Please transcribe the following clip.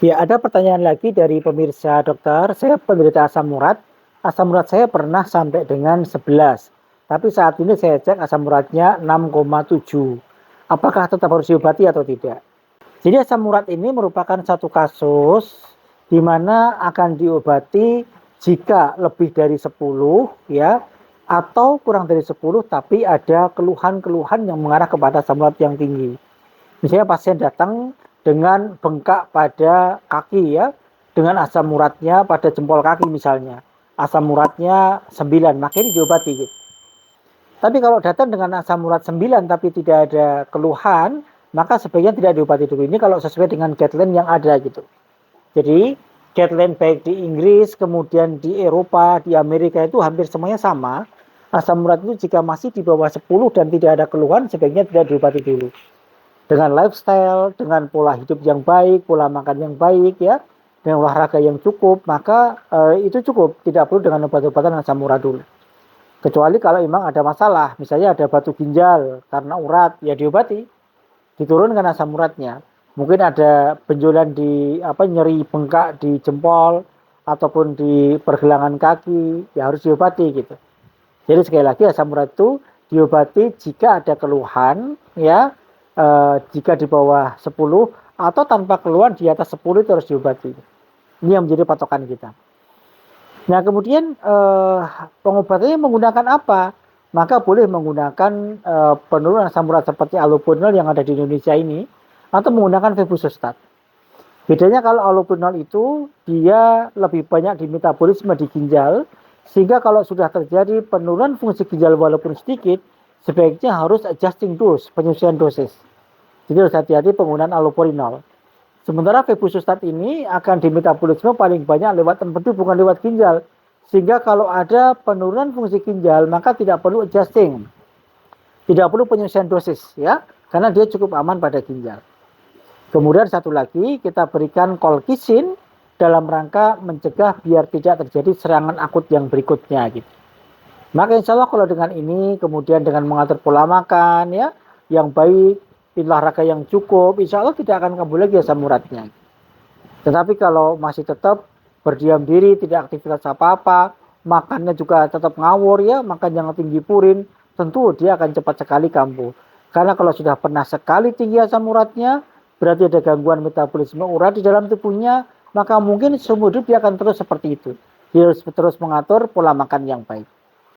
Ya, ada pertanyaan lagi dari pemirsa dokter. Saya penderita asam urat. Asam urat saya pernah sampai dengan 11. Tapi saat ini saya cek asam uratnya 6,7. Apakah tetap harus diobati atau tidak? Jadi asam urat ini merupakan satu kasus di mana akan diobati jika lebih dari 10 ya atau kurang dari 10 tapi ada keluhan-keluhan yang mengarah kepada asam urat yang tinggi. Misalnya pasien datang dengan bengkak pada kaki ya, dengan asam uratnya pada jempol kaki misalnya. Asam uratnya 9, maka ini diobati gitu. Tapi kalau datang dengan asam urat 9 tapi tidak ada keluhan, maka sebaiknya tidak diobati dulu. Ini kalau sesuai dengan guideline yang ada gitu. Jadi guideline baik di Inggris, kemudian di Eropa, di Amerika itu hampir semuanya sama. Asam urat itu jika masih di bawah 10 dan tidak ada keluhan, sebaiknya tidak diobati dulu. Dengan lifestyle, dengan pola hidup yang baik, pola makan yang baik ya, dengan olahraga yang cukup, maka itu cukup, tidak perlu dengan obat-obatan asam urat dulu. Kecuali kalau memang ada masalah, misalnya ada batu ginjal karena urat, ya diobati, diturunkan asam uratnya. Mungkin ada benjolan di nyeri bengkak di jempol ataupun di pergelangan kaki, ya harus diobati gitu. Jadi sekali lagi asam urat itu diobati jika ada keluhan ya, jika di bawah 10 atau tanpa keluhan di atas 10 itu harus diobati. Ini yang menjadi patokan kita. Nah kemudian pengobatannya menggunakan apa? Maka boleh menggunakan penurunan asam urat seperti allopurinol yang ada di Indonesia ini atau menggunakan febuxostat. Bedanya kalau allopurinol itu dia lebih banyak di metabolisme di ginjal, sehingga kalau sudah terjadi penurunan fungsi ginjal walaupun sedikit, sebaiknya harus adjusting dose, penyesuaian dosis. Jadi harus hati-hati penggunaan allopurinol. Sementara febuxostat ini akan di metabolisme paling banyak lewat empedu bukan lewat ginjal. Sehingga kalau ada penurunan fungsi ginjal maka tidak perlu adjusting. Tidak perlu penyesuaian dosis ya, karena dia cukup aman pada ginjal. Kemudian satu lagi kita berikan colchicine dalam rangka mencegah biar tidak terjadi serangan akut yang berikutnya gitu. Maka insya Allah kalau dengan ini kemudian dengan mengatur pola makan ya yang baik, olahraga yang cukup, insya Allah tidak akan kambuh lagi asam uratnya. Tetapi kalau masih tetap berdiam diri, tidak aktivitas apa-apa, makannya juga tetap ngawur ya, makan yang tinggi purin, tentu dia akan cepat sekali kambuh. Karena kalau sudah pernah sekali tinggi asam uratnya, berarti ada gangguan metabolisme urat di dalam tubuhnya, maka mungkin seumur hidup dia akan terus seperti itu. Dia harus terus mengatur pola makan yang baik.